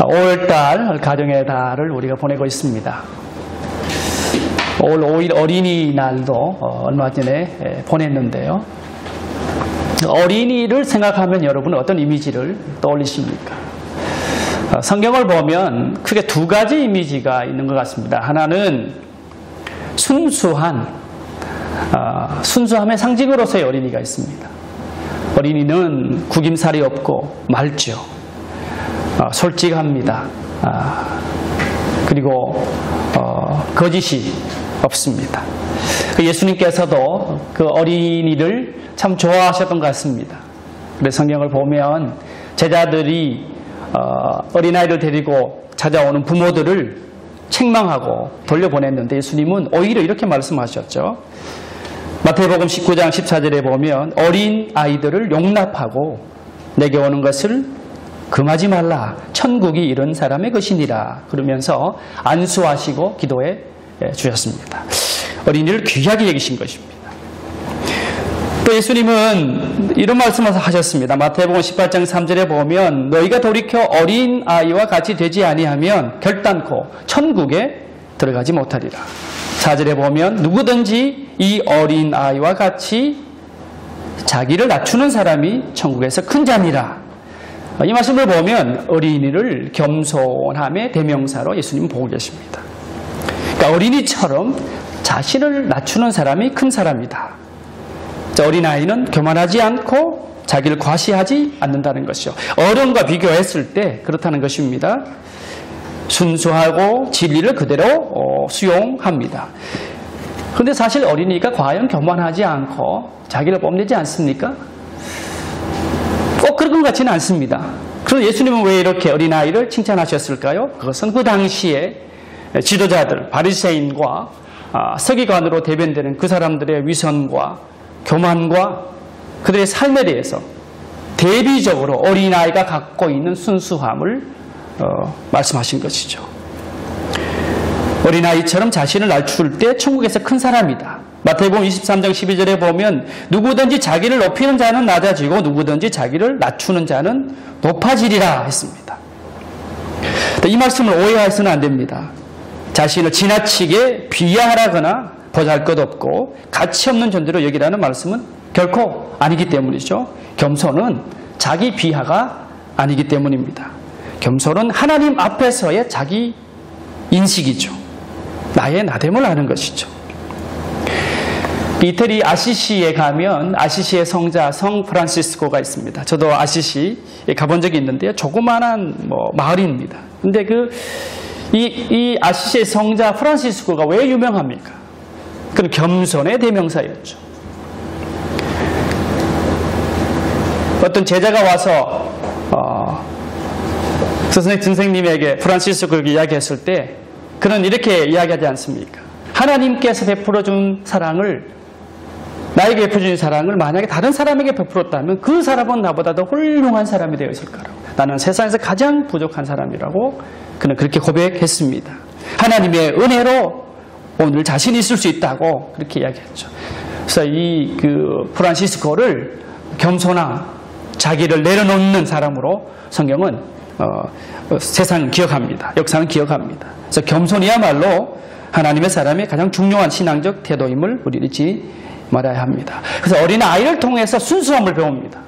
5월달 가정의 달을 우리가 보내고 있습니다. 5월 5일 어린이날도 얼마 전에 보냈는데요. 어린이를 생각하면 여러분은 어떤 이미지를 떠올리십니까? 성경을 보면 크게 두 가지 이미지가 있는 것 같습니다. 하나는 순수함의 상징으로서의 어린이가 있습니다. 어린이는 구김살이 없고 맑죠. 솔직합니다. 그리고 거짓이 없습니다. 예수님께서도 그 어린이를 참 좋아하셨던 것 같습니다. 그래서 성경을 보면 제자들이 어린아이를 데리고 찾아오는 부모들을 책망하고 돌려보냈는데 예수님은 오히려 이렇게 말씀하셨죠. 마태복음 19장 14절에 보면 어린 아이들을 용납하고 내게 오는 것을 금하지 말라. 천국이 이런 사람의 것이니라. 그러면서 안수하시고 기도해 주셨습니다. 어린이를 귀하게 여기신 것입니다. 또 예수님은 이런 말씀을 하셨습니다. 마태복음 18장 3절에 보면 너희가 돌이켜 어린 아이와 같이 되지 아니하면 결단코 천국에 들어가지 못하리라. 4절에 보면 누구든지 이 어린 아이와 같이 자기를 낮추는 사람이 천국에서 큰 자니라. 이 말씀을 보면 어린이를 겸손함의 대명사로 예수님은 보고 계십니다. 그러니까 어린이처럼 자신을 낮추는 사람이 큰 사람이다. 어린아이는 교만하지 않고 자기를 과시하지 않는다는 것이죠. 어른과 비교했을 때 그렇다는 것입니다. 순수하고 진리를 그대로 수용합니다. 그런데 사실 어린이가 과연 교만하지 않고 자기를 뽐내지 않습니까? 꼭 그런 것 같지는 않습니다. 그래서 예수님은 왜 이렇게 어린아이를 칭찬하셨을까요? 그것은 그 당시에 지도자들, 바리새인과 서기관으로 대변되는 그 사람들의 위선과 교만과 그들의 삶에 대해서 대비적으로 어린아이가 갖고 있는 순수함을 말씀하신 것이죠. 어린아이처럼 자신을 낮출 때 천국에서 큰 사람이다. 마태복음 23장 12절에 보면 누구든지 자기를 높이는 자는 낮아지고 누구든지 자기를 낮추는 자는 높아지리라 했습니다. 이 말씀을 오해해서는 안 됩니다. 자신을 지나치게 비하하거나 보잘것없고 가치 없는 존재로 여기라는 말씀은 결코 아니기 때문이죠. 겸손은 자기 비하가 아니기 때문입니다. 겸손은 하나님 앞에서의 자기 인식이죠. 나의 나됨을 아는 것이죠. 이태리 아시시에 가면 아시시의 성자 성 프란시스코가 있습니다. 저도 아시시에 가본 적이 있는데요. 조그마한 마을입니다. 근데 이 아시시의 성자 프란시스코가 왜 유명합니까? 그는 겸손의 대명사였죠. 어떤 제자가 와서 선생님에게 프란시스코를 이야기했을 때 그는 이렇게 이야기하지 않습니까? 하나님께서 베풀어준 사랑을 나에게 베풀어준 사랑을 만약에 다른 사람에게 베풀었다면 그 사람은 나보다 더 훌륭한 사람이 되어 있을 거라고. 나는 세상에서 가장 부족한 사람이라고 그는 그렇게 고백했습니다. 하나님의 은혜로 오늘 자신이 있을 수 있다고 그렇게 이야기했죠. 그래서 프란시스코를 겸손한 자기를 내려놓는 사람으로 성경은 세상은 기억합니다. 역사는 기억합니다. 그래서 겸손이야말로 하나님의 사람의 가장 중요한 신앙적 태도임을 우리 잊지 말아야 합니다. 그래서 어린아이를 통해서 순수함을 배웁니다.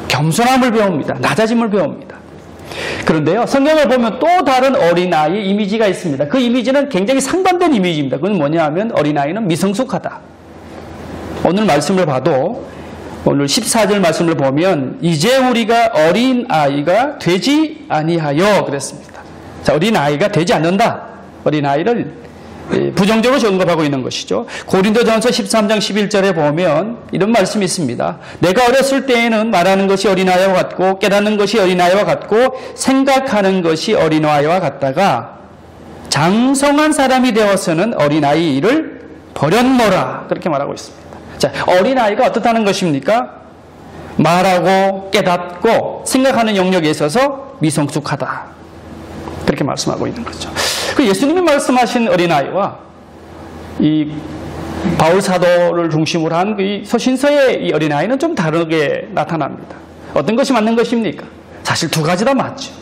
겸손함을 배웁니다. 낮아짐을 배웁니다. 그런데요, 성경을 보면 또 다른 어린아이의 이미지가 있습니다. 그 이미지는 굉장히 상반된 이미지입니다. 그건 뭐냐 하면 어린아이는 미성숙하다. 오늘 말씀을 봐도 오늘 14절 말씀을 보면 이제 우리가 어린아이가 되지 아니하여 그랬습니다. 자, 어린아이가 되지 않는다. 어린아이를 부정적으로 언급하고 있는 것이죠. 고린도전서 13장 11절에 보면 이런 말씀이 있습니다. 내가 어렸을 때에는 말하는 것이 어린아이와 같고 깨닫는 것이 어린아이와 같고 생각하는 것이 어린아이와 같다가 장성한 사람이 되어서는 어린아이를 버렸노라. 그렇게 말하고 있습니다. 자, 어린아이가 어떻다는 것입니까? 말하고 깨닫고 생각하는 영역에 있어서 미성숙하다. 그렇게 말씀하고 있는 거죠. 그 예수님이 말씀하신 어린아이와 이 바울 사도를 중심으로 한 이 서신서의 이 어린아이는 좀 다르게 나타납니다. 어떤 것이 맞는 것입니까? 사실 두 가지 다 맞죠.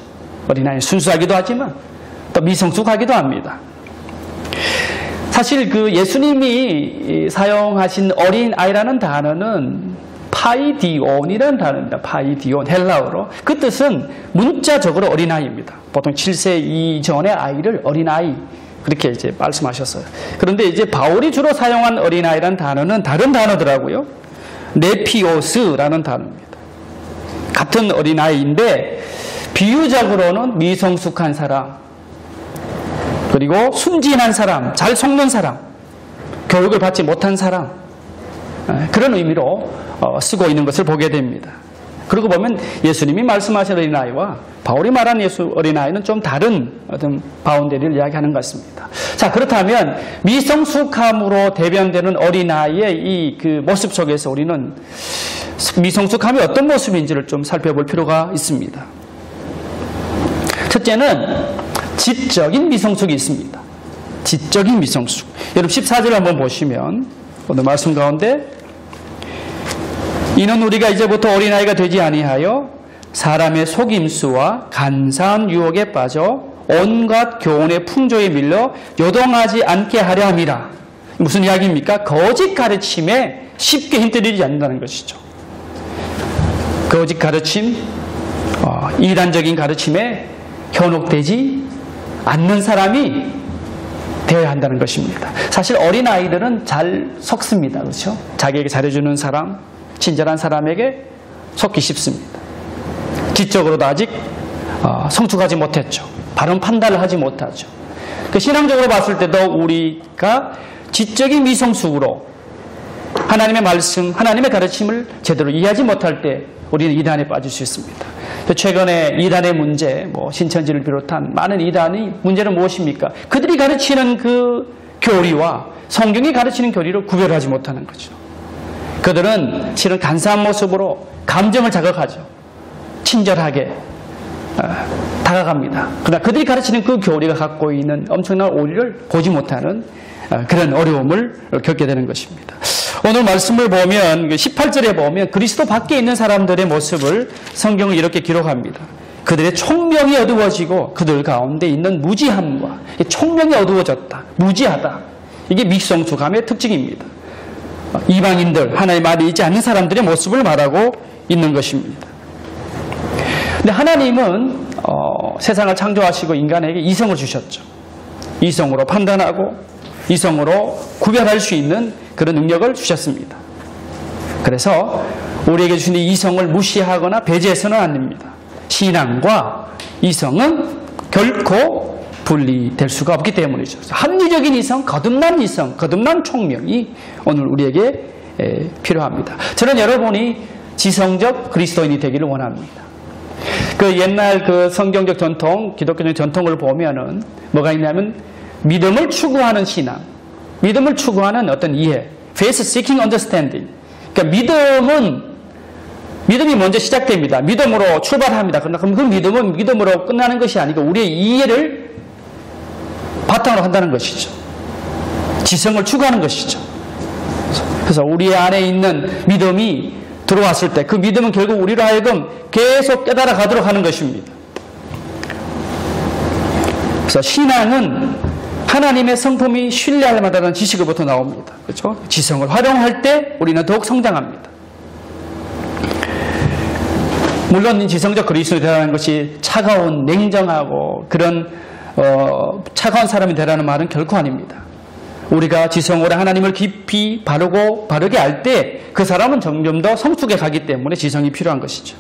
어린아이 순수하기도 하지만 또 미성숙하기도 합니다. 사실 그 예수님이 사용하신 어린아이라는 단어는 파이디온이라는 단어입니다. 파이디온, 헬라어로. 그 뜻은 문자적으로 어린아이입니다. 보통 7세 이전의 아이를 어린아이 그렇게 이제 말씀하셨어요. 그런데 이제 바울이 주로 사용한 어린아이라는 단어는 다른 단어더라고요. 네피오스라는 단어입니다. 같은 어린아이인데 비유적으로는 미성숙한 사람, 그리고 순진한 사람, 잘 속는 사람, 교육을 받지 못한 사람, 그런 의미로 쓰고 있는 것을 보게 됩니다. 그러고 보면 예수님이 말씀하신 어린아이와 바울이 말한 어린아이는 좀 다른 어떤 바운더리를 이야기하는 것 같습니다. 자, 그렇다면 미성숙함으로 대변되는 어린아이의 이 그 모습 속에서 우리는 미성숙함이 어떤 모습인지를 좀 살펴볼 필요가 있습니다. 첫째는 지적인 미성숙이 있습니다. 지적인 미성숙. 여러분 14절 한번 보시면 오늘 말씀 가운데 이는 우리가 이제부터 어린아이가 되지 아니하여 사람의 속임수와 간사한 유혹에 빠져 온갖 교훈의 풍조에 밀려 요동하지 않게 하려 함이라. 무슨 이야기입니까? 거짓 가르침에 쉽게 힘들이지 않는다는 것이죠. 거짓 가르침, 이단적인 가르침에 현혹되지 않는 사람이 되어야 한다는 것입니다. 사실 어린아이들은 잘 속습니다. 그렇죠? 자기에게 잘해주는 사람, 친절한 사람에게 속기 쉽습니다. 지적으로도 아직 성숙하지 못했죠. 바른 판단을 하지 못하죠. 그 신앙적으로 봤을 때도 우리가 지적인 미성숙으로 하나님의 말씀, 하나님의 가르침을 제대로 이해하지 못할 때 우리는 이단에 빠질 수 있습니다. 최근에 이단의 문제, 신천지를 비롯한 많은 이단의 문제는 무엇입니까? 그들이 가르치는 그 교리와 성경이 가르치는 교리를 구별하지 못하는 거죠. 그들은 실은 간사한 모습으로 감정을 자극하죠. 친절하게 다가갑니다. 그러나 그들이 가르치는 그 교리가 갖고 있는 엄청난 오류를 보지 못하는 그런 어려움을 겪게 되는 것입니다. 오늘 말씀을 보면 18절에 보면 그리스도 밖에 있는 사람들의 모습을 성경은 이렇게 기록합니다. 그들의 총명이 어두워지고 그들 가운데 있는 무지함과 총명이 어두워졌다. 무지하다. 이게 미성숙함의 특징입니다. 이방인들, 하나님의 말이 있지 않는 사람들의 모습을 말하고 있는 것입니다. 근데 하나님은 세상을 창조하시고 인간에게 이성을 주셨죠. 이성으로 판단하고 이성으로 구별할 수 있는 그런 능력을 주셨습니다. 그래서 우리에게 주신 이성을 무시하거나 배제해서는 안 됩니다. 신앙과 이성은 결코 분리될 수가 없기 때문이죠. 합리적인 이성, 거듭난 총명이 오늘 우리에게 필요합니다. 저는 여러분이 지성적 그리스도인이 되기를 원합니다. 그 옛날 그 성경적 전통, 기독교적 전통을 보면은 뭐가 있냐면 믿음을 추구하는 신앙, 믿음을 추구하는 어떤 이해, faith seeking understanding. 그러니까 믿음이 먼저 시작됩니다. 믿음으로 출발합니다. 그럼 그 믿음은 믿음으로 끝나는 것이 아니고 우리의 이해를 바탕으로 한다는 것이죠. 지성을 추구하는 것이죠. 그래서 우리 안에 있는 믿음이 들어왔을 때 그 믿음은 결국 우리로 하여금 계속 깨달아 가도록 하는 것입니다. 그래서 신앙은 하나님의 성품이 신뢰할 만한 지식으로부터 나옵니다. 그렇죠? 지성을 활용할 때 우리는 더욱 성장합니다. 물론 지성적 그리스도인이 되라는 것이 차가운, 냉정하고 그런 차가운 사람이 되라는 말은 결코 아닙니다. 우리가 지성으로 하나님을 깊이 바르게 알 때 그 사람은 점점 더 성숙해 가기 때문에 지성이 필요한 것이죠.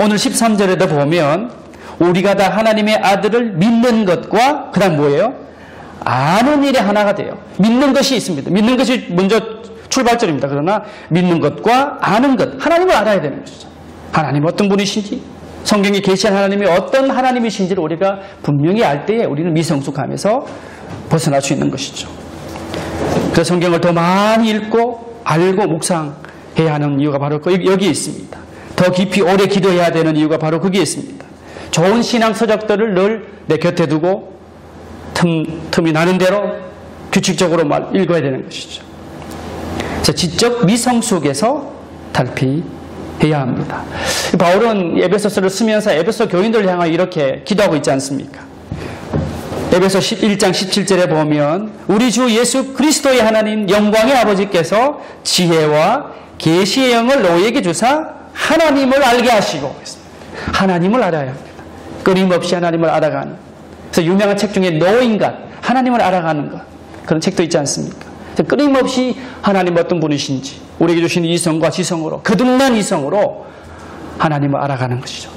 오늘 13절에도 보면 우리가 다 하나님의 아들을 믿는 것과 그 다음 뭐예요? 아는 일에 하나가 돼요. 믿는 것이 있습니다. 믿는 것이 먼저 출발점입니다. 그러나 믿는 것과 아는 것, 하나님을 알아야 되는 것이죠. 하나님 어떤 분이신지, 성경에 계시한 하나님이 어떤 하나님이신지를 우리가 분명히 알 때에 우리는 미성숙함에서 벗어날 수 있는 것이죠. 그래서 성경을 더 많이 읽고 알고 묵상해야 하는 이유가 바로 여기에 있습니다. 더 깊이 오래 기도해야 되는 이유가 바로 거기에 있습니다. 좋은 신앙 서적들을 늘 내 곁에 두고 틈이 나는 대로 규칙적으로 읽어야 되는 것이죠. 지적 미성숙에서 탈피해야 해야 합니다. 바울은 에베소서를 쓰면서 에베소 교인들을 향하여 이렇게 기도하고 있지 않습니까? 에베소 1장 17절에 보면 우리 주 예수 그리스도의 하나님 영광의 아버지께서 지혜와 계시의 영을 너희에게 주사 하나님을 알게 하시고 하나님을 알아야 합니다. 끊임없이 하나님을 알아가는. 그래서 유명한 책 중에 노인간 하나님을 알아가는 것 그런 책도 있지 않습니까? 끊임없이 하나님 어떤 분이신지 우리에게 주신 이성과 지성으로 거듭난 이성으로 하나님을 알아가는 것이죠.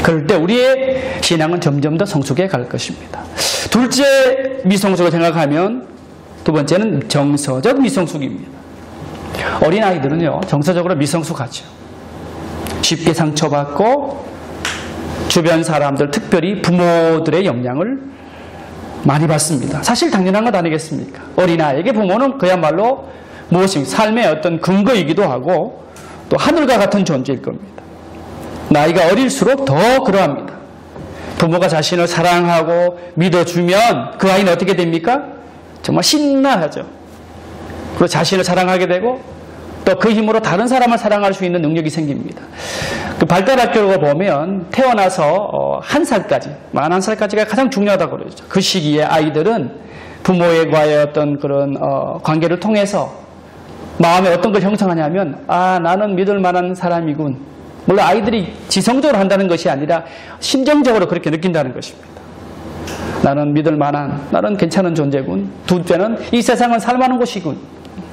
그럴 때 우리의 신앙은 점점 더 성숙해 갈 것입니다. 둘째 미성숙을 생각하면 두 번째는 정서적 미성숙입니다. 어린아이들은요 정서적으로 미성숙하죠. 쉽게 상처받고 주변 사람들 특별히 부모들의 영향을 많이 받습니다. 사실 당연한 것 아니겠습니까? 어린아이에게 부모는 그야말로 무엇인가 삶의 어떤 근거이기도 하고 또 하늘과 같은 존재일 겁니다. 나이가 어릴수록 더 그러합니다. 부모가 자신을 사랑하고 믿어주면 그 아이는 어떻게 됩니까? 정말 신나하죠. 그리고 자신을 사랑하게 되고 또 그 힘으로 다른 사람을 사랑할 수 있는 능력이 생깁니다. 그 발달학교를 보면 태어나서 1살까지, 만 1살까지가 가장 중요하다고 그러죠. 그 시기에 아이들은 부모와의 어떤 그런 관계를 통해서 마음에 어떤 걸 형성하냐면 나는 믿을 만한 사람이군. 물론 아이들이 지성적으로 한다는 것이 아니라 심정적으로 그렇게 느낀다는 것입니다. 나는 믿을 만한, 나는 괜찮은 존재군. 둘째는 이 세상은 살만한 곳이군.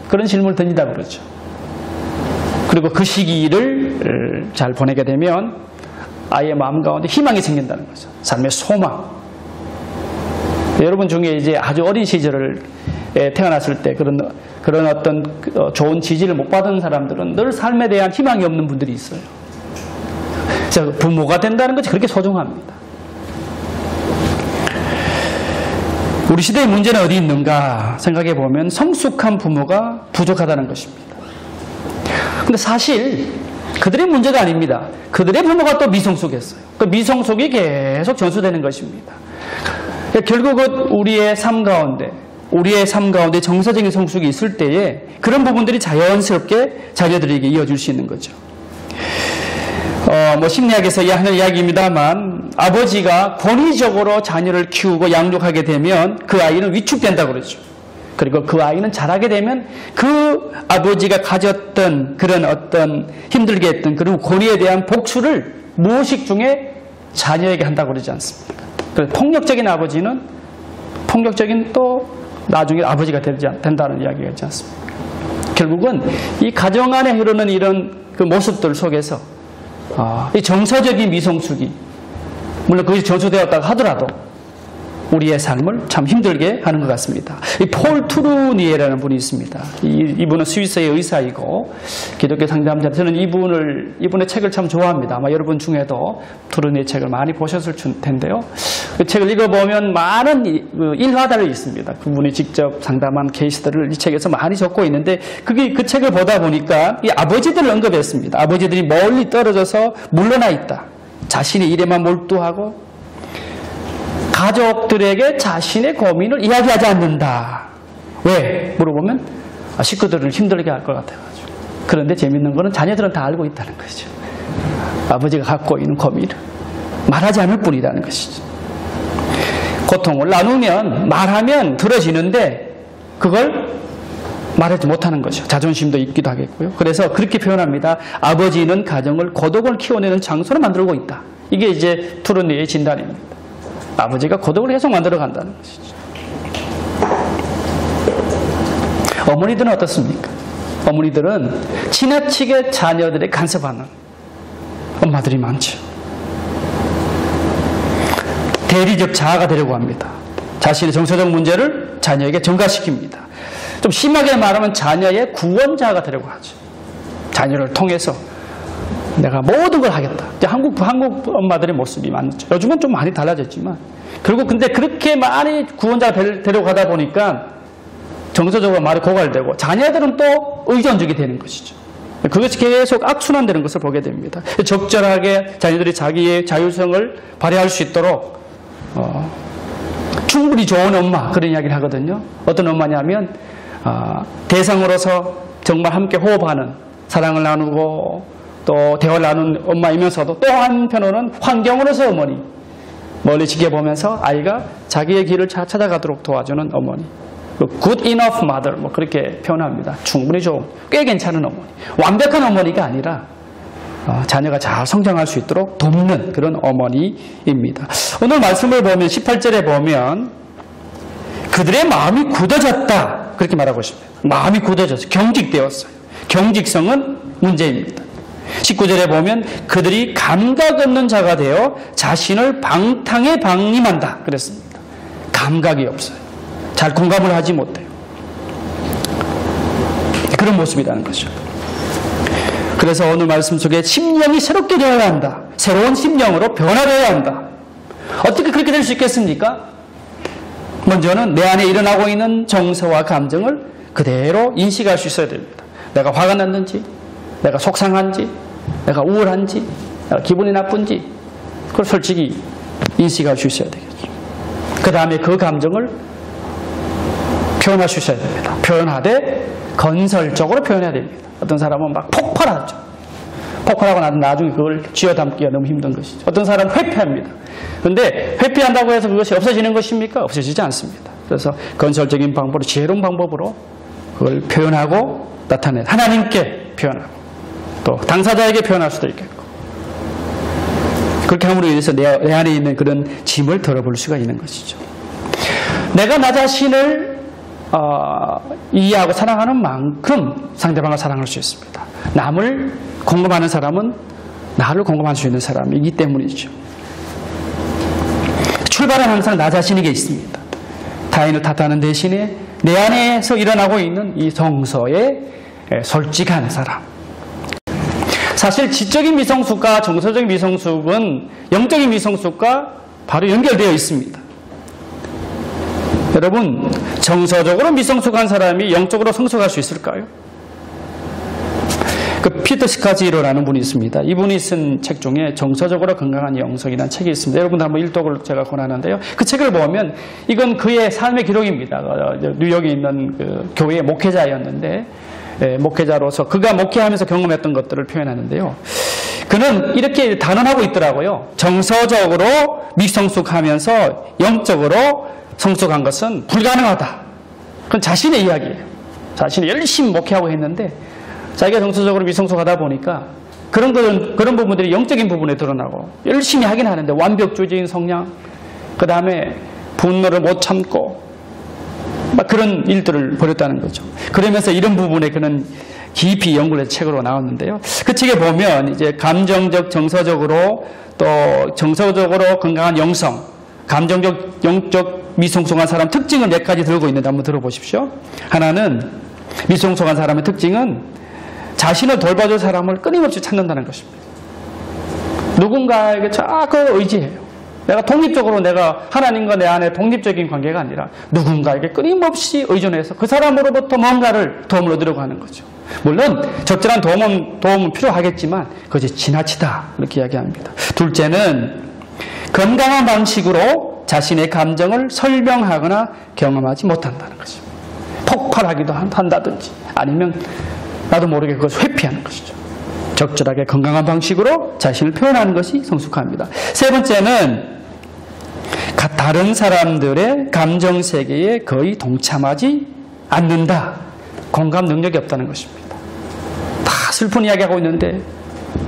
그런 질문을 던진다고 그러죠. 그리고 그 시기를 잘 보내게 되면 아이의 마음 가운데 희망이 생긴다는 거죠. 삶의 소망. 여러분 중에 이제 아주 어린 시절을 태어났을 때 그런 어떤 좋은 지지를 못 받은 사람들은 늘 삶에 대한 희망이 없는 분들이 있어요. 그래서 부모가 된다는 것이 그렇게 소중합니다. 우리 시대의 문제는 어디 있는가 생각해 보면 성숙한 부모가 부족하다는 것입니다. 근데 사실 그들의 문제가 아닙니다. 그들의 부모가 또 미성숙했어요. 그 미성숙이 계속 전수되는 것입니다. 결국은 우리의 삶 가운데 정서적인 성숙이 있을 때에 그런 부분들이 자연스럽게 자녀들에게 이어질 수 있는 거죠. 심리학에서 하는 이야기입니다만 아버지가 권위적으로 자녀를 키우고 양육하게 되면 그 아이는 위축된다고 그러죠. 그리고 그 아이는 자라게 되면 그 아버지가 가졌던 그런 어떤 힘들게 했던 그런 권위에 대한 복수를 무의식 중에 자녀에게 한다고 그러지 않습니까? 그래서 폭력적인 아버지는 폭력적인 또 나중에 아버지가 된다는 이야기가 있지 않습니까? 결국은 이 가정 안에 흐르는 이런 그 모습들 속에서 이 정서적인 미성숙이 물론 그것이 전수되었다고 하더라도 우리의 삶을 참 힘들게 하는 것 같습니다. 이 폴 투르니에라는 분이 있습니다. 이분은 스위스의 의사이고 기독교 상담자. 저는 이분의 책을 참 좋아합니다. 아마 여러분 중에도 투르니의 책을 많이 보셨을 텐데요. 그 책을 읽어보면 많은 일화들이 있습니다. 그분이 직접 상담한 케이스들을 이 책에서 많이 적고 있는데 그 책을 보다 보니까 이 아버지들을 언급했습니다. 아버지들이 멀리 떨어져서 물러나 있다. 자신의 일에만 몰두하고 가족들에게 자신의 고민을 이야기하지 않는다. 왜? 물어보면 식구들을 힘들게 할 것 같아가지고. 그런데 재밌는 거는 자녀들은 다 알고 있다는 거죠. 아버지가 갖고 있는 고민을 말하지 않을 뿐이라는 것이죠. 고통을 나누면 말하면 들어지는데 그걸 말하지 못하는 거죠. 자존심도 있기도 하겠고요. 그래서 그렇게 표현합니다. 아버지는 가정을 고독을 키워내는 장소로 만들고 있다. 이게 이제 투르니의 진단입니다. 아버지가 고독을 계속 만들어 간다는 것이죠. 어머니들은 어떻습니까? 어머니들은 지나치게 자녀들의 간섭하는 엄마들이 많죠. 대리적 자아가 되려고 합니다. 자신의 정서적 문제를 자녀에게 전가시킵니다. 좀 심하게 말하면 자녀의 구원자가 되려고 하죠. 자녀를 통해서 내가 모든 걸 하겠다. 한국 엄마들의 모습이 많죠. 요즘은 좀 많이 달라졌지만 결국 근데 그렇게 많이 구원자가 되려고 하다 보니까 정서적으로 말이 고갈되고 자녀들은 또 의존적이 되는 것이죠. 그것이 계속 악순환되는 것을 보게 됩니다. 적절하게 자녀들이 자기의 자율성을 발휘할 수 있도록 충분히 좋은 엄마 그런 이야기를 하거든요. 어떤 엄마냐면 대상으로서 정말 함께 호흡하는 사랑을 나누고 또 대화를 나누는 엄마이면서도 또 한편으로는 환경으로서 어머니, 멀리 지켜보면서 아이가 자기의 길을 찾아가도록 도와주는 어머니, good enough mother, 뭐 그렇게 표현합니다. 충분히 좋은, 꽤 괜찮은 어머니. 완벽한 어머니가 아니라 자녀가 잘 성장할 수 있도록 돕는 그런 어머니입니다. 오늘 말씀을 보면 18절에 보면 그들의 마음이 굳어졌다 그렇게 말하고 있습니다. 마음이 굳어졌어요. 경직되었어요. 경직성은 문제입니다. 19절에 보면 그들이 감각 없는 자가 되어 자신을 방탕에 방임한다 그랬습니다. 감각이 없어요. 잘 공감을 하지 못해요. 그런 모습이라는 거죠. 그래서 오늘 말씀 속에 심령이 새롭게 되어야 한다. 새로운 심령으로 변화되어야 한다. 어떻게 그렇게 될 수 있겠습니까? 먼저는 내 안에 일어나고 있는 정서와 감정을 그대로 인식할 수 있어야 됩니다. 내가 화가 났는지, 내가 속상한지, 내가 우울한지, 내가 기분이 나쁜지 그걸 솔직히 인식할 수 있어야 되겠죠. 그 다음에 그 감정을 표현할 수 있어야 됩니다. 표현하되 건설적으로 표현해야 됩니다. 어떤 사람은 막 폭발하죠. 폭발하고 나중에 그걸 쥐어담기가 너무 힘든 것이죠. 어떤 사람은 회피합니다. 그런데 회피한다고 해서 그것이 없어지는 것입니까? 없어지지 않습니다. 그래서 건설적인 방법으로, 지혜로운 방법으로 그걸 표현하고 나타내 하나님께 표현하고 또 당사자에게 표현할 수도 있겠고, 그렇게 함으로 인해서 내 안에 있는 그런 짐을 덜어볼 수가 있는 것이죠. 내가 나 자신을 이해하고 사랑하는 만큼 상대방을 사랑할 수 있습니다. 남을 공감하는 사람은 나를 공감할 수 있는 사람이기 때문이죠. 출발은 항상 나 자신에게 있습니다. 타인을 탓하는 대신에 내 안에서 일어나고 있는 이 정서에 솔직한 사람. 사실 지적인 미성숙과 정서적인 미성숙은 영적인 미성숙과 바로 연결되어 있습니다. 여러분, 정서적으로 미성숙한 사람이 영적으로 성숙할 수 있을까요? 그 피터 스카지로라는 분이 있습니다. 이분이 쓴 책 중에 정서적으로 건강한 영성이라는 책이 있습니다. 여러분들 한번 일독을 제가 권하는데요. 그 책을 보면 이건 그의 삶의 기록입니다. 뉴욕에 있는 그 교회의 목회자였는데, 목회자로서 그가 목회하면서 경험했던 것들을 표현하는데요. 그는 이렇게 단언하고 있더라고요. 정서적으로 미성숙하면서 영적으로 성숙한 것은 불가능하다. 그건 자신의 이야기예요. 자신이 열심히 목회하고 했는데 자기가 정서적으로 미성숙하다 보니까 그런 부분들이 영적인 부분에 드러나고, 열심히 하긴 하는데 완벽주의적인 성향, 그 다음에 분노를 못 참고 막 그런 일들을 벌였다는 거죠. 그러면서 이런 부분에 그는 깊이 연구를 해서 책으로 나왔는데요. 그 책에 보면 이제 감정적, 정서적으로 또 정서적으로 건강한 영성, 감정적, 영적 미성숙한 사람 특징을 몇 가지 들고 있는데 한번 들어보십시오. 하나는, 미성숙한 사람의 특징은 자신을 돌봐줄 사람을 끊임없이 찾는다는 것입니다. 누군가에게 자꾸 의지해요. 내가 독립적으로, 내가 하나님과 내 안에 독립적인 관계가 아니라 누군가에게 끊임없이 의존해서 그 사람으로부터 뭔가를 도움을 얻으려고 하는 거죠. 물론 적절한 도움은 필요하겠지만 그것이 지나치다, 이렇게 이야기합니다. 둘째는 건강한 방식으로 자신의 감정을 설명하거나 경험하지 못한다는 것입니다. 폭발하기도 한다든지 아니면 나도 모르게 그것을 회피하는 것이죠. 적절하게 건강한 방식으로 자신을 표현하는 것이 성숙합니다. 세 번째는 다른 사람들의 감정 세계에 거의 동참하지 않는다. 공감 능력이 없다는 것입니다. 다 슬픈 이야기하고 있는데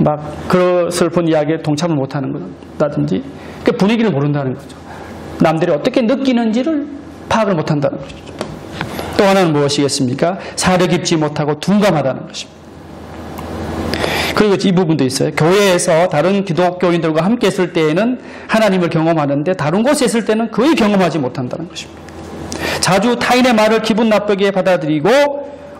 막 그 슬픈 이야기에 동참을 못하는 거다든지, 그 분위기를 모른다는 거죠. 남들이 어떻게 느끼는지를 파악을 못한다는 것이죠. 또 하나는 무엇이겠습니까? 사려 깊지 못하고 둔감하다는 것입니다. 그리고 이 부분도 있어요. 교회에서 다른 기독교인들과 함께 있을 때에는 하나님을 경험하는데 다른 곳에 있을 때는 거의 경험하지 못한다는 것입니다. 자주 타인의 말을 기분 나쁘게 받아들이고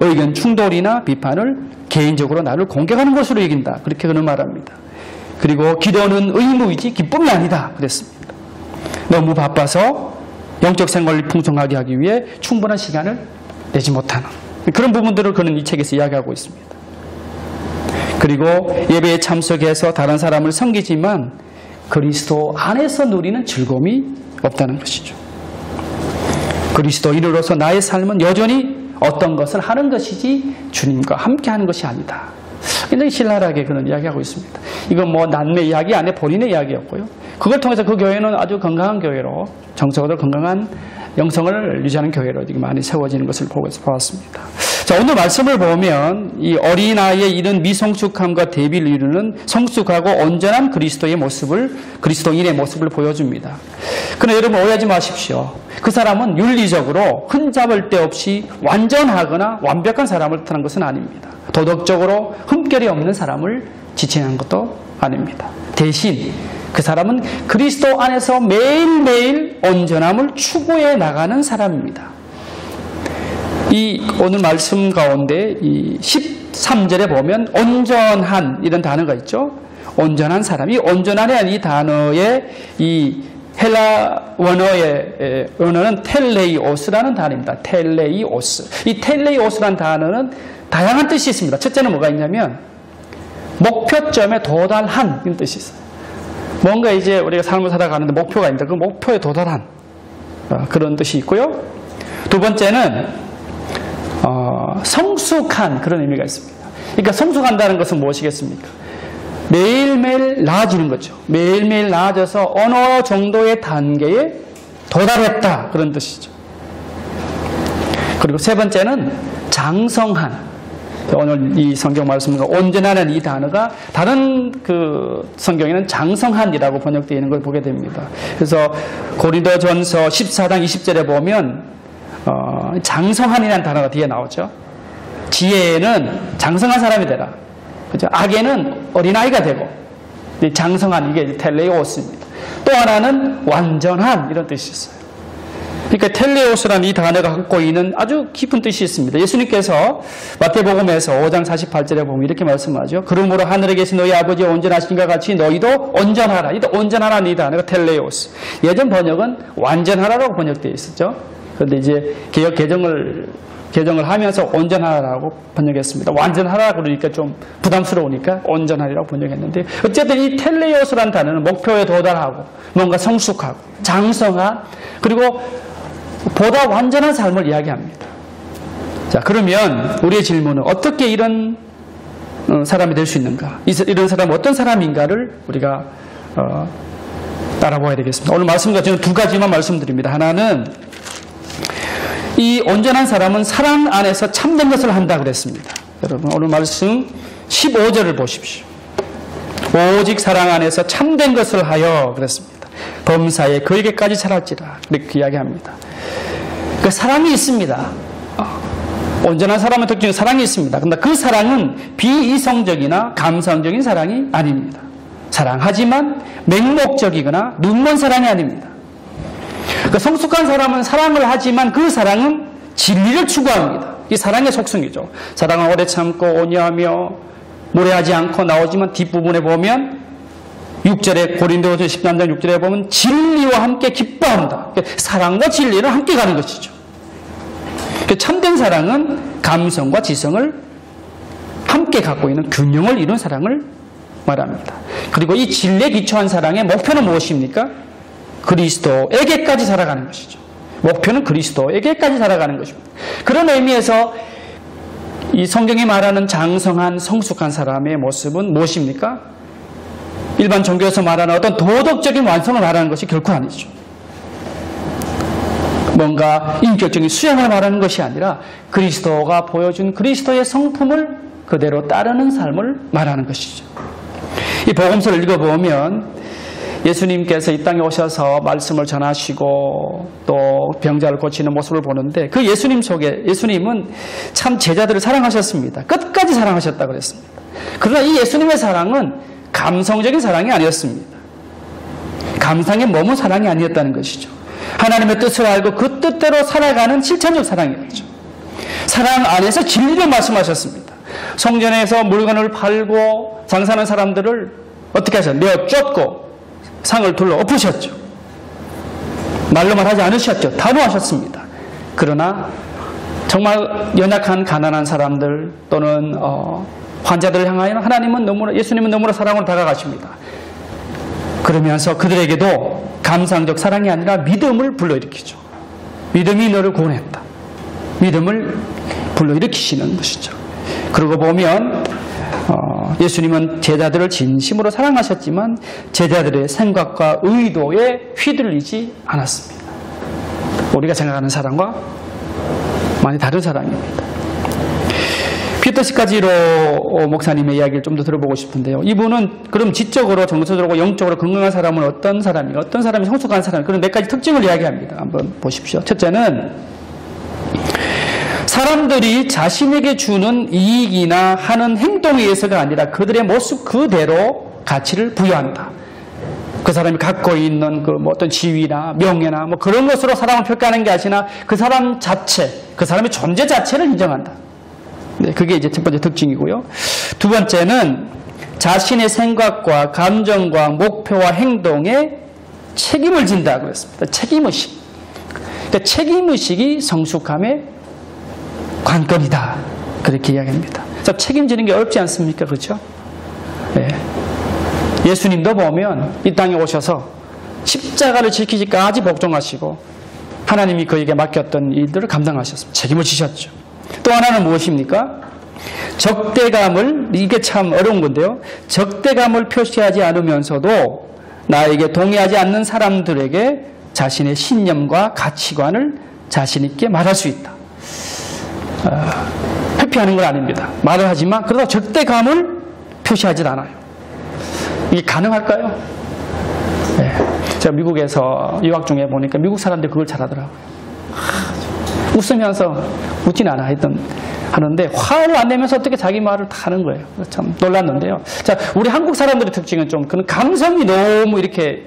의견 충돌이나 비판을 개인적으로 나를 공격하는 것으로 여긴다. 그렇게 그는 말합니다. 그리고 기도는 의무이지 기쁨이 아니다. 그랬습니다. 너무 바빠서 영적 생활을 풍성하게 하기 위해 충분한 시간을 내지 못하는 그런 부분들을 그는 이 책에서 이야기하고 있습니다. 그리고 예배에 참석해서 다른 사람을 섬기지만 그리스도 안에서 누리는 즐거움이 없다는 것이죠. 그리스도인으로서 나의 삶은 여전히 어떤 것을 하는 것이지 주님과 함께 하는 것이 아니다. 굉장히 신랄하게 그런 이야기하고 있습니다. 이건 뭐 남의 이야기 아니라 본인의 이야기였고요. 그걸 통해서 그 교회는 아주 건강한 교회로 정서적으로 건강한 영성을 유지하는 교회로 많이 세워지는 것을 보았습니다. 자, 오늘 말씀을 보면 이 어린아이에 이른 미성숙함과 대비를 이루는 성숙하고 온전한 그리스도의 모습을, 그리스도인의 모습을 보여줍니다. 그러나 여러분 오해하지 마십시오. 그 사람은 윤리적으로 흠잡을 데 없이 완전하거나 완벽한 사람을 뜻하는 것은 아닙니다. 도덕적으로 흠결이 없는 사람을 지칭하는 것도 아닙니다. 대신 그 사람은 그리스도 안에서 매일매일 온전함을 추구해 나가는 사람입니다. 이 오늘 말씀 가운데 이 13절에 보면 온전한 이런 단어가 있죠. 온전한 사람. 이 온전한이라는 이 단어의 이 헬라 원어는 텔레이오스라는 단어입니다. 텔레이오스. 이 텔레이오스라는 단어는 다양한 뜻이 있습니다. 첫째는 뭐가 있냐면 목표점에 도달한 이런 뜻이 있어요. 뭔가 이제 우리가 삶을 살아가는데 목표가 있는데 그 목표에 도달한 그런 뜻이 있고요. 두 번째는 성숙한 그런 의미가 있습니다. 그러니까 성숙한다는 것은 무엇이겠습니까? 매일매일 나아지는 거죠. 매일매일 나아져서 어느 정도의 단계에 도달했다 그런 뜻이죠. 그리고 세 번째는 장성한. 오늘 이 성경 말씀과 온전하는 이 단어가 다른 그 성경에는 장성한이라고 번역되어 있는 걸 보게 됩니다. 그래서 고린도전서 14장 20절에 보면 장성한이라는 단어가 뒤에 나오죠. 지혜에는 장성한 사람이 되라. 그죠? 악에는 어린아이가 되고 장성한 이게 텔레오스입니다. 또 하나는 완전한 이런 뜻이 있어요. 그러니까 텔레오스라는 이 단어가 갖고 있는 아주 깊은 뜻이 있습니다. 예수님께서 마태복음에서 5장 48절에 보면 이렇게 말씀하죠. 그러므로 하늘에 계신 너희 아버지 온전하신과 같이 너희도 온전하라. 이 온전하라는 이 단어가 텔레오스. 예전 번역은 완전하라라고 번역되어 있었죠. 그런데 이제 개역 개정을 하면서 온전하라고 번역했습니다. 완전하라 그러니까 좀 부담스러우니까 온전하리라고 번역했는데 어쨌든 이 텔레오스라는 단어는 목표에 도달하고 뭔가 성숙하고 장성한 그리고 보다 완전한 삶을 이야기합니다. 자, 그러면 우리의 질문은 어떻게 이런 사람이 될 수 있는가? 이런 사람은 어떤 사람인가를 우리가 따라봐야 되겠습니다. 오늘 말씀 같은 두 가지만 말씀드립니다. 하나는 이 온전한 사람은 사랑 안에서 참된 것을 한다 그랬습니다. 여러분 오늘 말씀 15절을 보십시오. 오직 사랑 안에서 참된 것을 하여 그랬습니다. 범사에 그에게까지 자랄지라 이렇게 이야기합니다. 그 사랑이 있습니다. 온전한 사람의 특징은 사랑이 있습니다. 그런데 그 사랑은 비이성적이나 감성적인 사랑이 아닙니다. 사랑하지만 맹목적이거나 눈먼 사랑이 아닙니다. 그 성숙한 사람은 사랑을 하지만 그 사랑은 진리를 추구합니다. 이 사랑의 속성이죠. 사랑은 오래 참고 온유하며 무례하지 않고 나오지만 뒷부분에 보면 6절에 고린도후서 13장 6절에 보면 진리와 함께 기뻐한다. 사랑과 진리를 함께 가는 것이죠. 참된 사랑은 감성과 지성을 함께 갖고 있는 균형을 이룬 사랑을 말합니다. 그리고 이 진리에 기초한 사랑의 목표는 무엇입니까? 그리스도에게까지 살아가는 것이죠. 목표는 그리스도에게까지 살아가는 것입니다. 그런 의미에서 이 성경이 말하는 장성한 성숙한 사람의 모습은 무엇입니까? 일반 종교에서 말하는 어떤 도덕적인 완성을 말하는 것이 결코 아니죠. 뭔가 인격적인 수양을 말하는 것이 아니라 그리스도가 보여준 그리스도의 성품을 그대로 따르는 삶을 말하는 것이죠. 이 복음서를 읽어보면 예수님께서 이 땅에 오셔서 말씀을 전하시고 또 병자를 고치는 모습을 보는데 그 예수님 속에 예수님은 참 제자들을 사랑하셨습니다. 끝까지 사랑하셨다고 그랬습니다. 그러나 이 예수님의 사랑은 감성적인 사랑이 아니었습니다. 감상에 머문 사랑이 아니었다는 것이죠. 하나님의 뜻을 알고 그 뜻대로 살아가는 실천적 사랑이었죠. 사랑 안에서 진리를 말씀하셨습니다. 성전에서 물건을 팔고 장사하는 사람들을 어떻게 하셨어요? 내어 쫓고 상을 둘러 엎으셨죠. 말로만 하지 않으셨죠. 단호하셨습니다. 그러나 정말 연약한 가난한 사람들 또는 환자들을 향하여 예수님은 너무나 사랑으로 다가가십니다. 그러면서 그들에게도 감상적 사랑이 아니라 믿음을 불러일으키죠. 믿음이 너를 구원했다. 믿음을 불러일으키시는 것이죠. 그러고 보면 예수님은 제자들을 진심으로 사랑하셨지만 제자들의 생각과 의도에 휘둘리지 않았습니다. 우리가 생각하는 사랑과 많이 다른 사랑입니다. 피터 시카지로 목사님의 이야기를 좀 더 들어보고 싶은데요. 이분은 그럼 지적으로, 정서적으로, 영적으로 건강한 사람은 어떤 사람이 성숙한 사람이, 그런 몇 가지 특징을 이야기합니다. 한번 보십시오. 첫째는 사람들이 자신에게 주는 이익이나 하는 행동에 의해서가 아니라 그들의 모습 그대로 가치를 부여한다. 그 사람이 갖고 있는 그 어떤 지위나 명예나 그런 것으로 사람을 평가하는 게 아니라 그 사람 자체, 그 사람의 존재 자체를 인정한다. 네, 그게 이제 첫 번째 특징이고요. 두 번째는 자신의 생각과 감정과 목표와 행동에 책임을 진다고 했습니다. 책임의식. 그러니까 책임의식이 성숙함의 관건이다. 그렇게 이야기합니다. 자, 책임지는 게 어렵지 않습니까? 그렇죠? 네. 예수님도 보면 이 땅에 오셔서 십자가를 지키기까지 복종하시고 하나님이 그에게 맡겼던 일들을 감당하셨습니다. 책임을 지셨죠. 또 하나는 무엇입니까? 적대감을, 이게 참 어려운 건데요. 적대감을 표시하지 않으면서도 나에게 동의하지 않는 사람들에게 자신의 신념과 가치관을 자신 있게 말할 수 있다. 회피하는 건 아닙니다. 말을 하지만 그러다 적대감을 표시하지 않아요. 이게 가능할까요? 네. 제가 미국에서 유학 중에 보니까 미국 사람들이 그걸 잘하더라고요. 웃으면서 웃진 않아 하는데 화를 안 내면서 어떻게 자기 말을 다 하는 거예요. 참 놀랐는데요. 자, 우리 한국 사람들의 특징은 좀 그런 감성이 너무 이렇게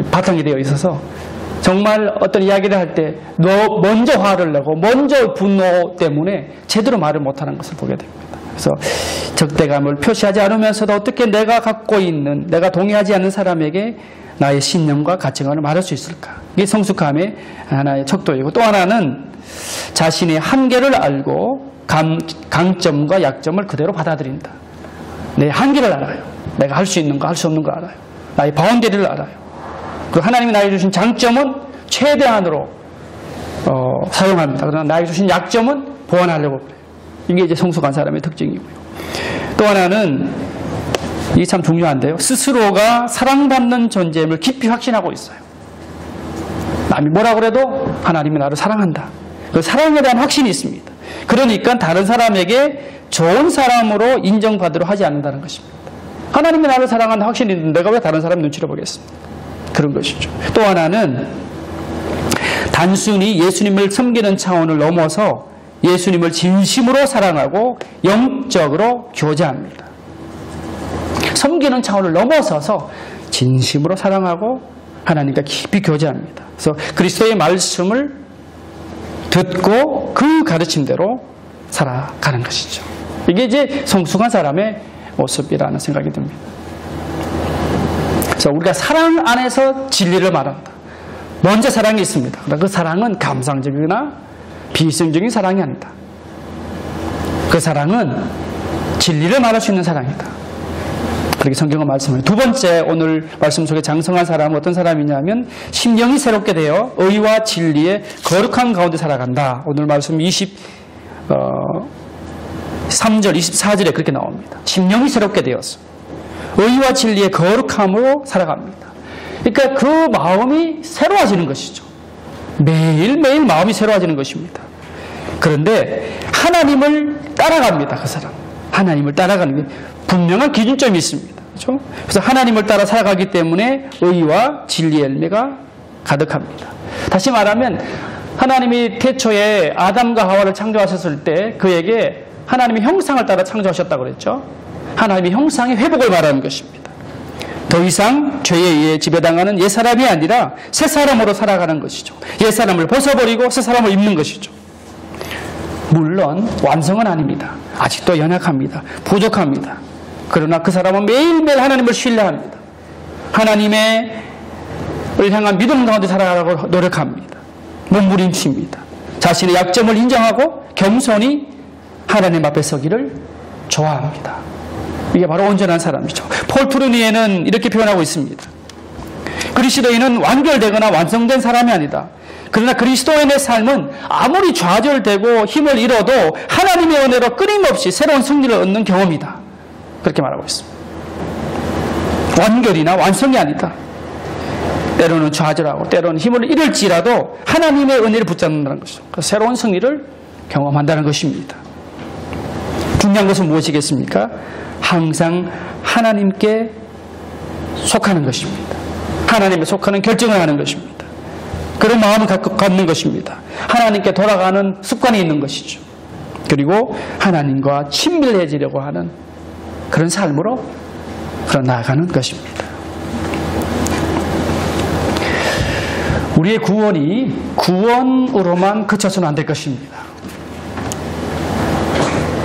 바탕이 되어 있어서 정말 어떤 이야기를 할 때 먼저 화를 내고 먼저 분노 때문에 제대로 말을 못하는 것을 보게 됩니다. 그래서 적대감을 표시하지 않으면서도 어떻게 내가 갖고 있는, 내가 동의하지 않는 사람에게 나의 신념과 가치관을 말할 수 있을까? 이게 성숙함의 하나의 척도이고, 또 하나는 자신의 한계를 알고 강점과 약점을 그대로 받아들인다. 내 한계를 알아요. 내가 할 수 있는 거, 할 수 없는 거 알아요. 나의 바운더리를 알아요. 그리고 하나님이 나에게 주신 장점은 최대한으로 사용합니다. 그러나 나에게 주신 약점은 보완하려고 그래요. 이게 이제 성숙한 사람의 특징이고요. 또 하나는 이게 참 중요한데요. 스스로가 사랑받는 존재임을 깊이 확신하고 있어요. 남이 뭐라 그래도 하나님이 나를 사랑한다. 그 사랑에 대한 확신이 있습니다. 그러니까 다른 사람에게 좋은 사람으로 인정받으려 하지 않는다는 것입니다. 하나님이 나를 사랑한다 확신이 있는데 내가 왜 다른 사람 눈치를 보겠습니까? 그런 것이죠. 또 하나는 단순히 예수님을 섬기는 차원을 넘어서 예수님을 진심으로 사랑하고 영적으로 교제합니다. 섬기는 차원을 넘어서서 진심으로 사랑하고 하나님과 깊이 교제합니다. 그래서 그리스도의 말씀을 듣고 그 가르침대로 살아가는 것이죠. 이게 이제 성숙한 사람의 모습이라는 생각이 듭니다. 그래서 우리가 사랑 안에서 진리를 말한다. 먼저 사랑이 있습니다. 그러나 그 사랑은 감상적이거나 비이성적인 사랑이 아니다. 그 사랑은 진리를 말할 수 있는 사랑이다. 그렇게 성경은 말씀합니다. 두 번째, 오늘 말씀 속에 장성한 사람은 어떤 사람이냐면 심령이 새롭게 되어 의와 진리의 거룩한 가운데 살아간다. 오늘 말씀 23절, 24절에 그렇게 나옵니다. 심령이 새롭게 되었어. 의와 진리의 거룩함으로 살아갑니다. 그러니까 그 마음이 새로워지는 것이죠. 매일매일 마음이 새로워지는 것입니다. 그런데 하나님을 따라갑니다. 그 사람. 하나님을 따라가는 게 분명한 기준점이 있습니다. 그렇죠? 그래서 하나님을 따라 살아가기 때문에 의와 진리의 열매가 가득합니다. 다시 말하면 하나님이 태초에 아담과 하와를 창조하셨을 때 그에게 하나님의 형상을 따라 창조하셨다고 그랬죠. 하나님의 형상의 회복을 말하는 것입니다. 더 이상 죄에 의해 지배당하는 옛사람이 아니라 새사람으로 살아가는 것이죠. 옛사람을 벗어버리고 새사람을 입는 것이죠. 물론 완성은 아닙니다. 아직도 연약합니다. 부족합니다. 그러나 그 사람은 매일매일 하나님을 신뢰합니다. 하나님을 향한 믿음 가운데 살아가려고 노력합니다. 몸부림칩니다. 자신의 약점을 인정하고 겸손히 하나님 앞에 서기를 좋아합니다. 이게 바로 온전한 사람이죠. 폴 푸르니에는 이렇게 표현하고 있습니다. 그리스도인은 완결되거나 완성된 사람이 아니다. 그러나 그리스도인의 삶은 아무리 좌절되고 힘을 잃어도 하나님의 은혜로 끊임없이 새로운 승리를 얻는 경험이다. 그렇게 말하고 있습니다. 완결이나 완성이 아니다. 때로는 좌절하고 때로는 힘을 잃을지라도 하나님의 은혜를 붙잡는다는 것이죠. 새로운 승리를 경험한다는 것입니다. 중요한 것은 무엇이겠습니까? 항상 하나님께 속하는 것입니다. 하나님에 속하는 결정을 하는 것입니다. 그런 마음을 갖는 것입니다. 하나님께 돌아가는 습관이 있는 것이죠. 그리고 하나님과 친밀해지려고 하는 그런 삶으로 나아가는 것입니다. 우리의 구원이 구원으로만 그쳐서는 안 될 것입니다.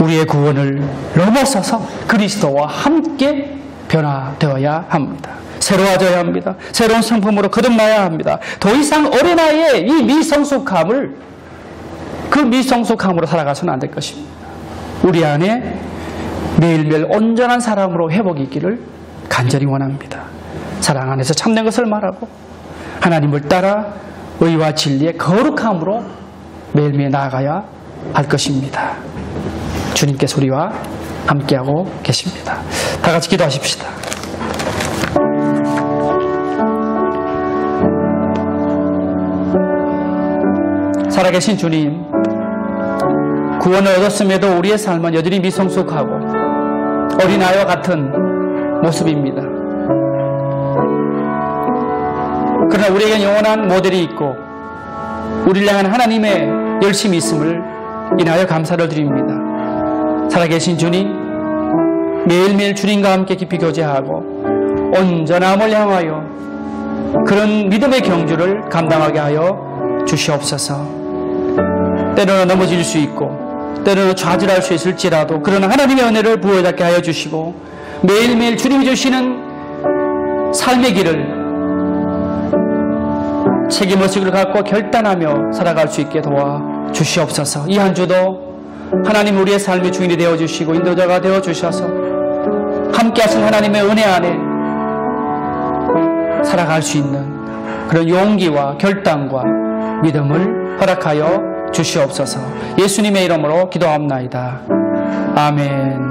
우리의 구원을 넘어서서 그리스도와 함께 변화되어야 합니다. 새로워져야 합니다. 새로운 성품으로 거듭나야 합니다. 더 이상 어린아이의 이 미성숙함을 그 미성숙함으로 살아가서는 안 될 것입니다. 우리 안에 매일매일 온전한 사람으로 회복이 있기를 간절히 원합니다. 사랑 안에서 참된 것을 말하고 하나님을 따라 의와 진리의 거룩함으로 매일매일 나아가야 할 것입니다. 주님께서 우리와 함께하고 계십니다. 다 같이 기도하십시다. 살아계신 주님, 구원을 얻었음에도 우리의 삶은 여전히 미성숙하고 어린아이와 같은 모습입니다. 그러나 우리에겐 영원한 모델이 있고 우리를 향한 하나님의 열심이 있음을 인하여 감사를 드립니다. 살아계신 주님, 매일매일 주님과 함께 깊이 교제하고 온전함을 향하여 그런 믿음의 경주를 감당하게 하여 주시옵소서. 때로는 넘어질 수 있고 때로는 좌절할 수 있을지라도 그러나 하나님의 은혜를 부여잡게 하여 주시고 매일매일 주님이 주시는 삶의 길을 책임의식을 갖고 결단하며 살아갈 수 있게 도와 주시옵소서. 이 한 주도 하나님 우리의 삶의 주인이 되어주시고 인도자가 되어주셔서 함께 하신 하나님의 은혜 안에 살아갈 수 있는 그런 용기와 결단과 믿음을 허락하여 주시옵소서. 예수님의 이름으로 기도합나이다. 아멘.